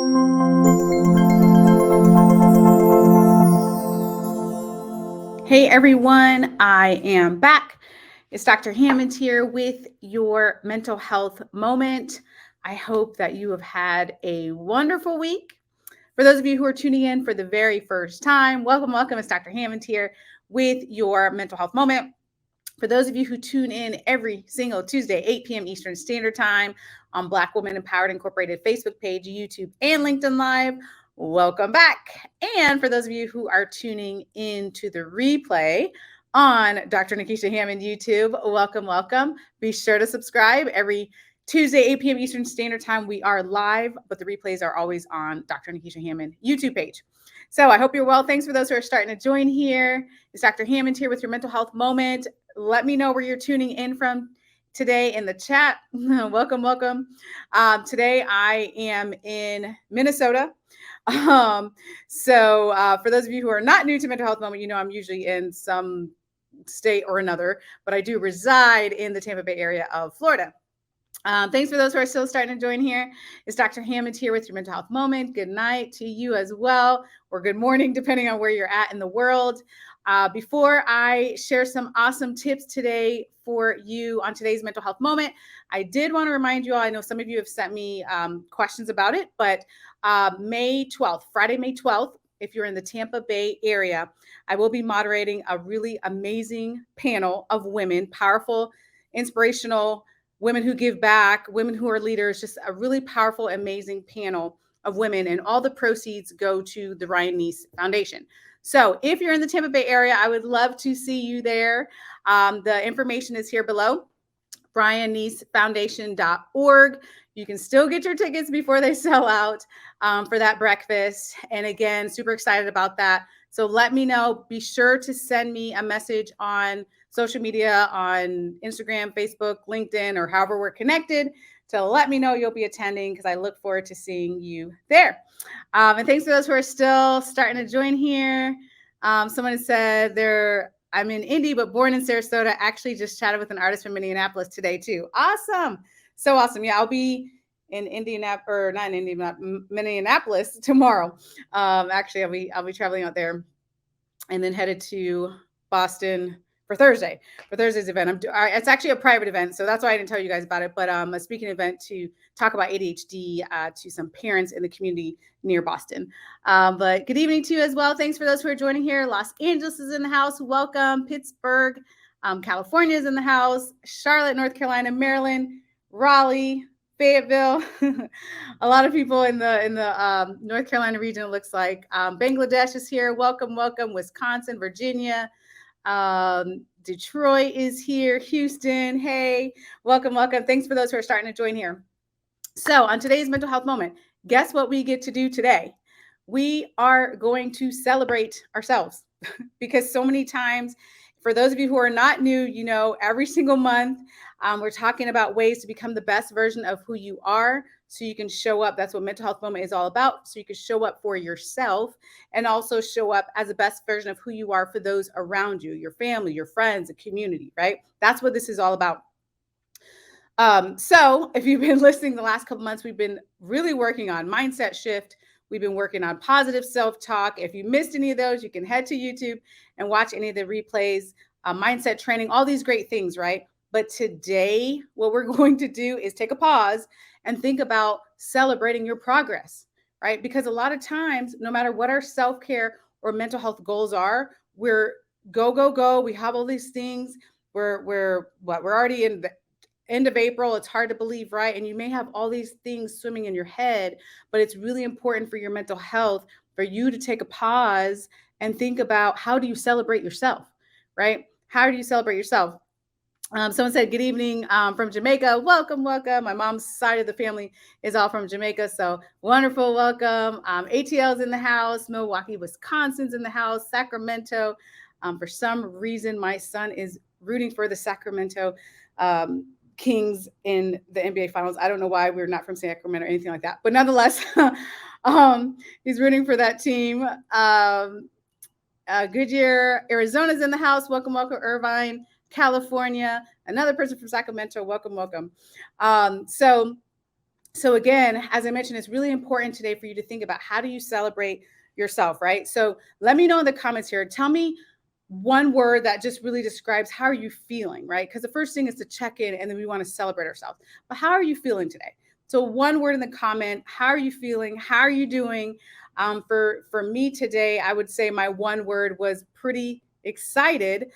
Hey everyone, I am back. It's Dr. Hammond here with your mental health moment. I hope that you have had a wonderful week. For those of you who are tuning in for the very first time, welcome, welcome. It's Dr. Hammond here with your mental health moment. For those of you who tune in every single Tuesday, 8 p.m. Eastern Standard Time on Black Women Empowered Incorporated Facebook page, YouTube, and LinkedIn Live, welcome back. And for those of you who are tuning into the replay on Dr. Nekeshia Hammond YouTube, welcome, welcome. Be sure to subscribe. Every Tuesday, 8 p.m. Eastern Standard Time, we are live, but the replays are always on Dr. Nekeshia Hammond YouTube page. So I hope you're well. Thanks for those who are starting to join here. It's Dr. Hammond here with your mental health moment. Let me know where you're tuning in from today in the chat. Welcome, welcome. Today I am in Minnesota. So for those of you who are not new to Mental Health Moment, you know I'm usually in some state or another, but I do reside in the Tampa Bay area of Florida. Thanks for those who are still starting to join here. It's Dr. Hammond here with your mental health moment. Good night to you as well, or good morning, depending on where you're at in the world. Before I share some awesome tips today for you on today's mental health moment, I did want to remind you all, I know some of you have sent me questions about it, but May 12th, Friday, May 12th, if you're in the Tampa Bay area, I will be moderating a really amazing panel of women, powerful, inspirational women who give back, women who are leaders, just a really powerful, amazing panel of women. And all the proceeds go to the Ryan Neese Foundation. So if you're in the Tampa Bay area, I would love to see you there. The information is here below, RyanNeeseFoundation.org. You can still get your tickets before they sell out for that breakfast. And again, super excited about that. So let me know. Be sure to send me a message on social media, on Instagram, Facebook, LinkedIn, or however we're connected, to let me know you'll be attending, because I look forward to seeing you there. And thanks for those who are still starting to join here. Someone said I'm in Indy, but born in Sarasota. Actually just chatted with an artist from Minneapolis today too. Awesome. So awesome. Yeah, I'll be in Minneapolis tomorrow. Actually, I'll be traveling out there and then headed to Boston for Thursday's event. It's actually a private event, so that's why I didn't tell you guys about it, but a speaking event to talk about ADHD to some parents in the community near Boston. But good evening to you as well. Thanks for those who are joining here. Los Angeles is in the house. Welcome. Pittsburgh, California is in the house. Charlotte, North Carolina, Maryland, Raleigh, Fayetteville. A lot of people in the North Carolina region, it looks like. Bangladesh is here. Welcome, welcome. Wisconsin, Virginia. Detroit is here. Houston, hey, welcome, welcome. Thanks for those who are starting to join here. So on today's mental health moment, guess what we get to do today? We are going to celebrate ourselves because so many times, for those of you who are not new, you know, every single month, we're talking about ways to become the best version of who you are so you can show up. That's what Mental Health Moment is all about. So you can show up for yourself and also show up as the best version of who you are for those around you, your family, your friends, the community, right? That's what this is all about. So if you've been listening the last couple months, we've been really working on mindset shift. We've been working on positive self-talk. If you missed any of those, you can head to YouTube and watch any of the replays, mindset training, all these great things, right? But today, what we're going to do is take a pause and think about celebrating your progress, right? Because a lot of times, no matter what our self-care or mental health goals are, we're go, go, go. We have all these things. We're already in the end of April. It's hard to believe, right? And you may have all these things swimming in your head, but it's really important for your mental health for you to take a pause and think about, how do you celebrate yourself, right? How do you celebrate yourself? Someone said, good evening from Jamaica. Welcome, welcome. My mom's side of the family is all from Jamaica. So wonderful, welcome. ATL's in the house. Milwaukee, Wisconsin's in the house. Sacramento. For some reason, my son is rooting for the Sacramento Kings in the NBA Finals. I don't know why. We're not from Sacramento or anything like that. But nonetheless, he's rooting for that team. Goodyear, Arizona's in the house. Welcome, welcome. Irvine, California. Another person from Sacramento. Welcome, welcome. So So again, as I mentioned, it's really important today for you to think about how do you celebrate yourself, right? So let me know in the comments here. Tell me one word that just really describes how are you feeling, right? Because the first thing is to check in and then we want to celebrate ourselves. But how are you feeling today? So one word in the comment, how are you feeling? How are you doing? For me today, I would say my one word was pretty excited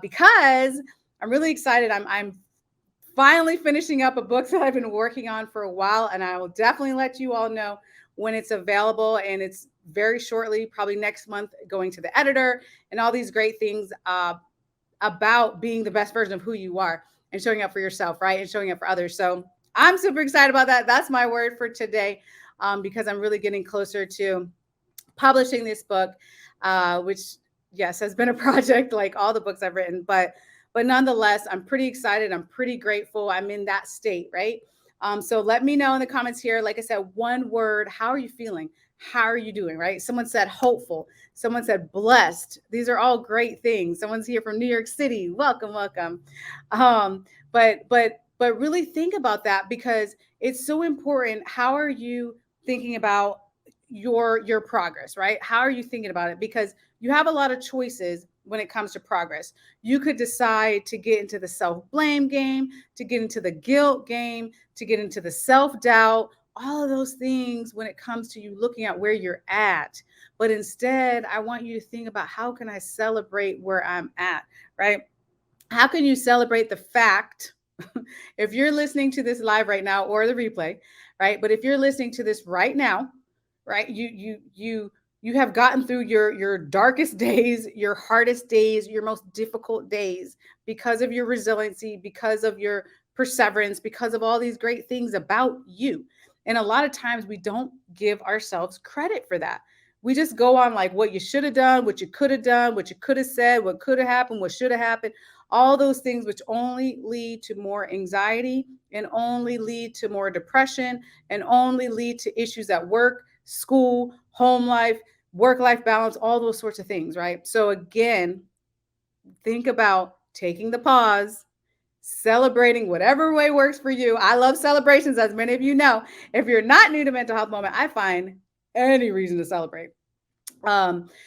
because I'm really excited. I'm finally finishing up a book that I've been working on for a while, and I will definitely let you all know when it's available. And it's very shortly, probably next month, going to the editor and all these great things about being the best version of who you are and showing up for yourself, right? And showing up for others. So I'm super excited about that. That's my word for today because I'm really getting closer to publishing this book, which yes has been a project like all the books I've written, but nonetheless, I'm pretty excited. I'm pretty grateful. I'm in that state, right? So let me know in the comments here. Like I said, one word. How are you feeling? How are you doing? Right? Someone said hopeful. Someone said blessed. These are all great things. Someone's here from New York City. Welcome, welcome. But really think about that because it's so important. How are you thinking about your progress, right? How are you thinking about it? Because you have a lot of choices when it comes to progress. You could decide to get into the self-blame game, to get into the guilt game, to get into the self-doubt, all of those things when it comes to you looking at where you're at. But instead, I want you to think about how can I celebrate where I'm at, right? How can you celebrate the fact if you're listening to this live right now or the replay, right? But if you're listening to this right now, right, you have gotten through your darkest days, your hardest days, your most difficult days because of your resiliency, because of your perseverance, because of all these great things about you. And a lot of times we don't give ourselves credit for that. We just go on like what you should have done, what you could have done, what you could have said, what could have happened, what should have happened, all those things which only lead to more anxiety and only lead to more depression and only lead to issues at work, school, home life, work life balance, all those sorts of things, right? So, again, think about taking the pause, celebrating whatever way works for you. I love celebrations, as many of you know. If you're not new to mental health moment, I find any reason to celebrate.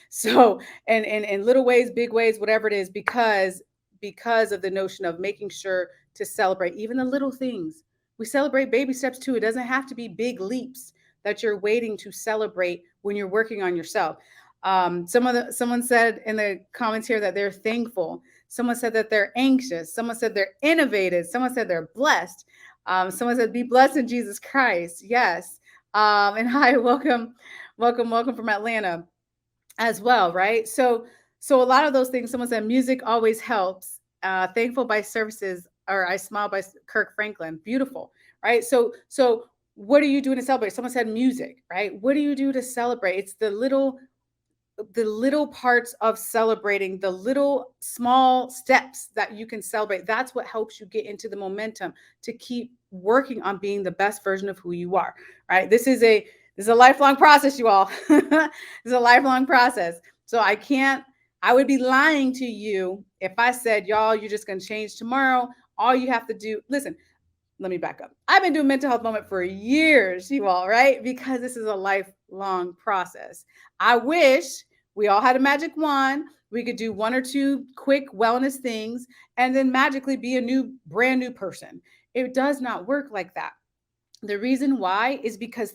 So and in little ways, big ways, whatever it is, because of the notion of making sure to celebrate even the little things. We celebrate baby steps too. It doesn't have to be big leaps that you're waiting to celebrate when you're working on yourself. Someone said in the comments here that they're thankful. Someone said that they're anxious. Someone said they're innovative. Someone said they're blessed. Someone said be blessed in Jesus Christ. Yes. And hi, welcome, welcome, welcome from Atlanta as well, right? So a lot of those things. Someone said music always helps. Thankful by services, or I smile by Kirk Franklin. Beautiful, right? So what are you doing to celebrate? Someone said music, right? What do you do to celebrate? It's the little parts of celebrating, the little small steps that you can celebrate. That's what helps you get into the momentum to keep working on being the best version of who you are, right? This is a lifelong process, you all. This is a lifelong process. So I would be lying to you if I said, y'all, you're just going to change tomorrow. All you have to do, listen, let me back up. I've been doing mental health moment for years, you all, right? Because this is a lifelong process. I wish we all had a magic wand. We could do one or two quick wellness things and then magically be a brand new person. It does not work like that. The reason why is because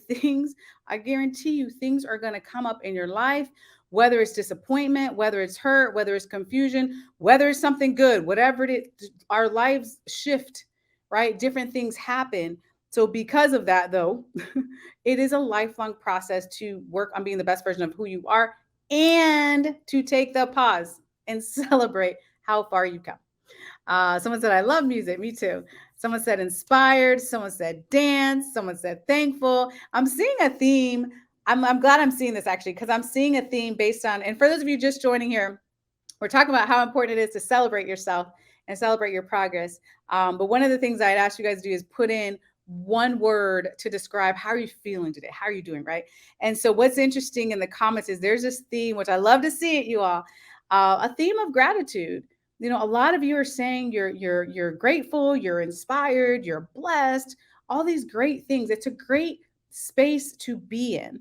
I guarantee you, things are going to come up in your life, whether it's disappointment, whether it's hurt, whether it's confusion, whether it's something good, whatever it is, our lives shift, right? Different things happen. So, because of that, though, it is a lifelong process to work on being the best version of who you are and to take the pause and celebrate how far you come. Someone said, I love music. Me too. Someone said inspired. Someone said dance. Someone said thankful. I'm seeing a theme. I'm glad I'm seeing this actually, because I'm seeing a theme based on, and for those of you just joining here, we're talking about how important it is to celebrate yourself and celebrate your progress. But one of the things I'd ask you guys to do is put in one word to describe how are you feeling today? How are you doing, right? And so what's interesting in the comments is there's this theme, which I love to see it, you all, a theme of gratitude. A lot of you are saying you're grateful, you're inspired, you're blessed, all these great things. It's a great space to be in.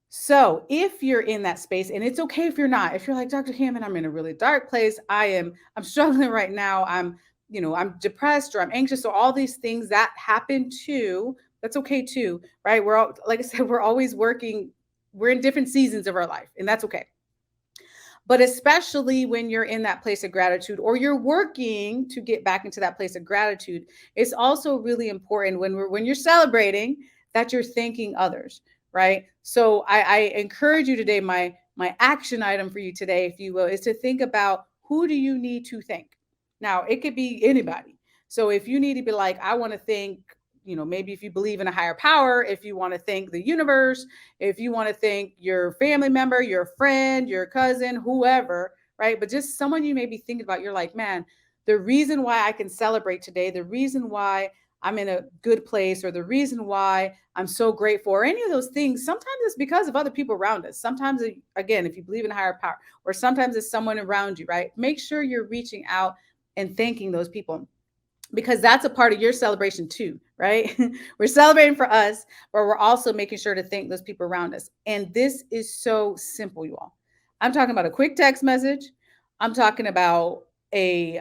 So if you're in that space, and it's okay if you're not, if you're like, Dr. Hammond, I'm in a really dark place. I'm struggling right now. I'm depressed or I'm anxious. So all these things that happen too, that's okay too, right? We're all, like I said, we're always working, we're in different seasons of our life, and that's okay. But especially when you're in that place of gratitude or you're working to get back into that place of gratitude, it's also really important when you're celebrating that you're thanking others, right? So I encourage you today, my action item for you today, if you will, is to think about, who do you need to thank? Now, it could be anybody. So if you need to be like, I want to thank, maybe if you believe in a higher power, if you want to thank the universe, if you want to thank your family member, your friend, your cousin, whoever, right? But just someone you may be thinking about, you're like, man, the reason why I can celebrate today, the reason why I'm in a good place, or the reason why I'm so grateful, or any of those things, sometimes it's because of other people around us. Sometimes, again, if you believe in a higher power, or sometimes it's someone around you, right? Make sure you're reaching out and thanking those people, because that's a part of your celebration too, right? We're celebrating for us, but we're also making sure to thank those people around us. And this is so simple, you all. I'm talking about a quick text message. I'm talking about a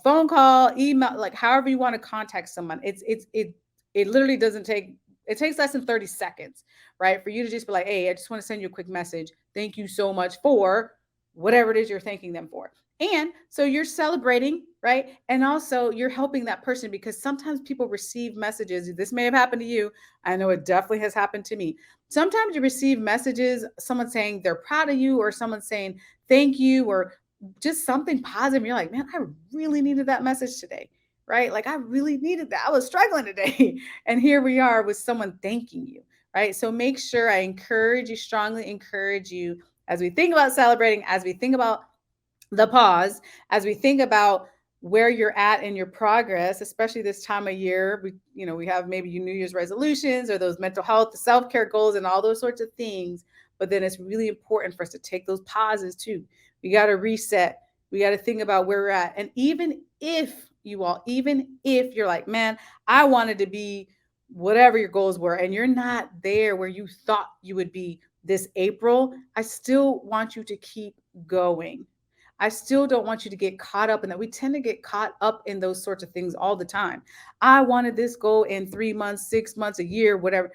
phone call, email, like however you want to contact someone. It literally doesn't take, it takes less than 30 seconds, right? For you to just be like, hey, I just want to send you a quick message. Thank you so much for whatever it is you're thanking them for. And so you're celebrating, right? And also you're helping that person, because sometimes people receive messages. This may have happened to you. I know it definitely has happened to me. Sometimes you receive messages, someone saying they're proud of you, or someone saying thank you, or just something positive. You're like, man, I really needed that message today, right? Like, I really needed that. I was struggling today. And here we are with someone thanking you, right? So make sure, I encourage you, strongly encourage you, as we think about celebrating, as we think about the pause, as we think about where you're at in your progress, especially this time of year. We have maybe your New Year's resolutions, or those mental health, self-care goals, and all those sorts of things. But then it's really important for us to take those pauses too. We got to reset. We got to think about where we're at. And even if you're like, man, I wanted to be whatever your goals were, and you're not there where you thought you would be this April, I still want you to keep going. I still don't want you to get caught up in that. We tend to get caught up in those sorts of things all the time. I wanted this goal in 3 months, 6 months, a year, whatever.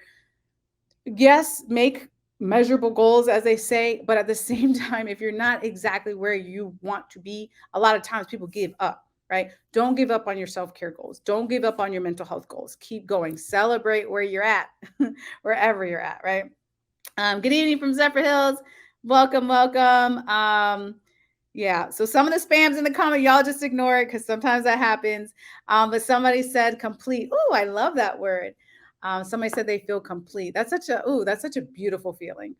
Yes, make measurable goals, as they say, but at the same time, if you're not exactly where you want to be, a lot of times people give up, right? Don't give up on your self-care goals. Don't give up on your mental health goals. Keep going. Celebrate where you're at, wherever you're at, right? Good evening from Zephyr Hills. Welcome, welcome. Yeah, so some of the spams in the comment, y'all just ignore it, because sometimes that happens. But somebody said complete. Oh, I love that word. Somebody said they feel complete. That's such a beautiful feeling.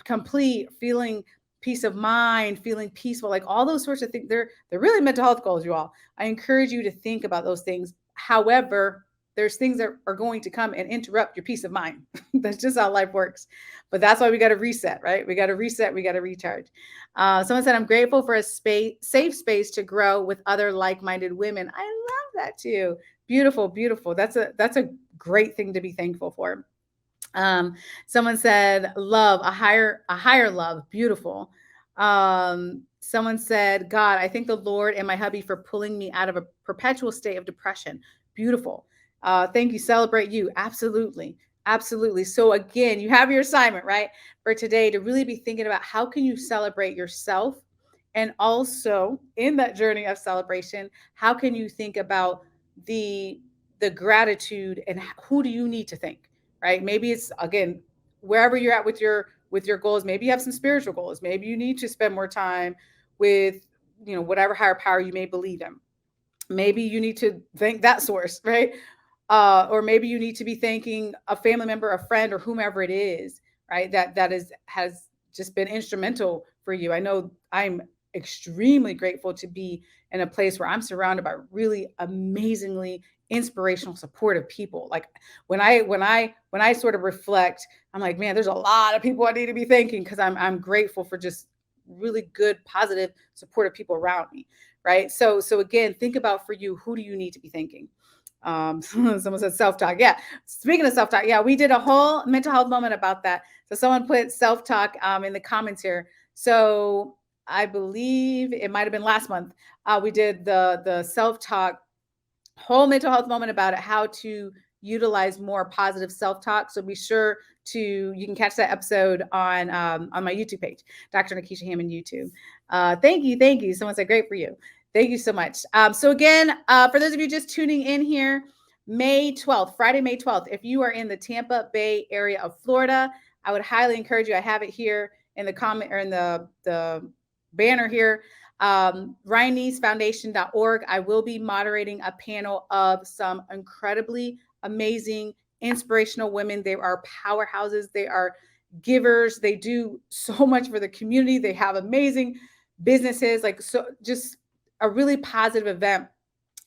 Complete, feeling peace of mind, feeling peaceful, like all those sorts of things. They're really mental health goals, you all. I encourage you to think about those things. However, there's things that are going to come and interrupt your peace of mind. That's just how life works. But that's why we got to reset, right? We got to reset. We got to recharge. Someone said, I'm grateful for a safe space to grow with other like-minded women. I love that too. Beautiful, beautiful. That's a great thing to be thankful for. Someone said, love, a higher love. Beautiful. Someone said, God, I thank the Lord and my hubby for pulling me out of a perpetual state of depression. Beautiful. Thank you. Celebrate you. Absolutely. Absolutely. So again, you have your assignment, right, for today, to really be thinking about how can you celebrate yourself, and also in that journey of celebration, how can you think about the gratitude, and who do you need to thank, right? Maybe it's, again, wherever you're at with your goals. Maybe you have some spiritual goals. Maybe you need to spend more time with, whatever higher power you may believe in. Maybe you need to thank that source, right? Or maybe you need to be thanking a family member, a friend, or whomever it is, right? Has just been instrumental for you. I know I'm extremely grateful to be in a place where I'm surrounded by really amazingly inspirational, supportive people. Like when I sort of reflect, I'm like, man, there's a lot of people I need to be thanking, because I'm grateful for just really good, positive, supportive people around me, right? So again, think about, for you, who do you need to be thanking? Someone said self-talk. Yeah. Speaking of self-talk, yeah, we did a whole mental health moment about that. So someone put self-talk in the comments here. So I believe it might have been last month. We did the self-talk whole mental health moment about it, how to utilize more positive self-talk. So be sure you can catch that episode on my YouTube page, Dr. Nekeshiahm on YouTube. Thank you. Someone said great for you. Thank you so much. So again, for those of you just tuning in here, May 12th, Friday, May 12th, if you are in the Tampa Bay area of Florida, I would highly encourage you. I have it here in the comment or in the banner here, RyanNeesFoundation.org. I will be moderating a panel of some incredibly amazing, inspirational women. They are powerhouses. They are givers. They do so much for the community. They have amazing businesses, like, so just a really positive event.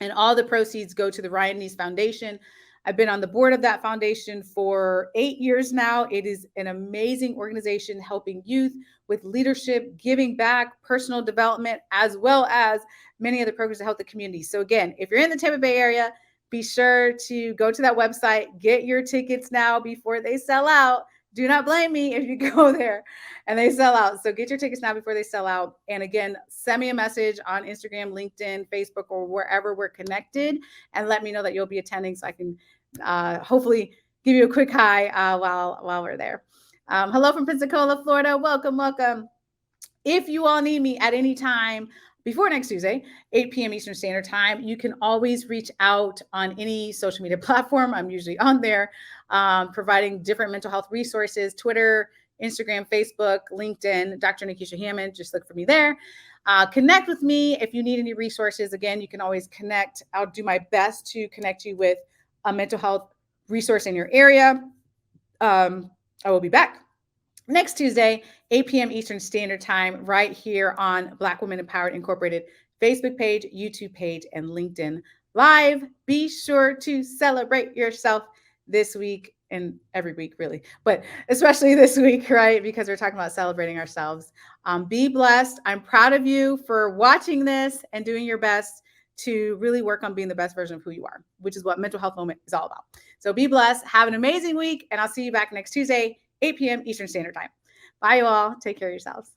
And all the proceeds go to the Ryan Nees Foundation. I've been on the board of that foundation for 8 years now. It is an amazing organization helping youth with leadership, giving back, personal development, as well as many other programs to help the community. So again, if you're in the Tampa Bay area, be sure to go to that website, get your tickets now before they sell out. Do not blame me if you go there and they sell out. So get your tickets now before they sell out. And again, send me a message on Instagram, LinkedIn, Facebook, or wherever we're connected, and let me know that you'll be attending so I can hopefully give you a quick hi while we're there. Hello from Pensacola, Florida. Welcome. If you all need me at any time before next Tuesday, 8 p.m. Eastern Standard Time, you can always reach out on any social media platform. I'm usually on there, providing different mental health resources: Twitter, Instagram, Facebook, LinkedIn, Dr. Nekeshia Hammond. Just look for me there. Connect with me if you need any resources. Again, you can always connect. I'll do my best to connect you with a mental health resource in your area. I will be back next Tuesday, 8 p.m. Eastern Standard Time, right here on Black Women Empowered Incorporated Facebook page, YouTube page, and LinkedIn Live. Be sure to celebrate yourself this week and every week, really, but especially this week, right? Because we're talking about celebrating ourselves. Be blessed. I'm proud of you for watching this and doing your best to really work on being the best version of who you are, which is what Mental Health Moment is all about. So be blessed. Have an amazing week, and I'll see you back next Tuesday, 8 p.m. Eastern Standard Time. Bye, you all. Take care of yourselves.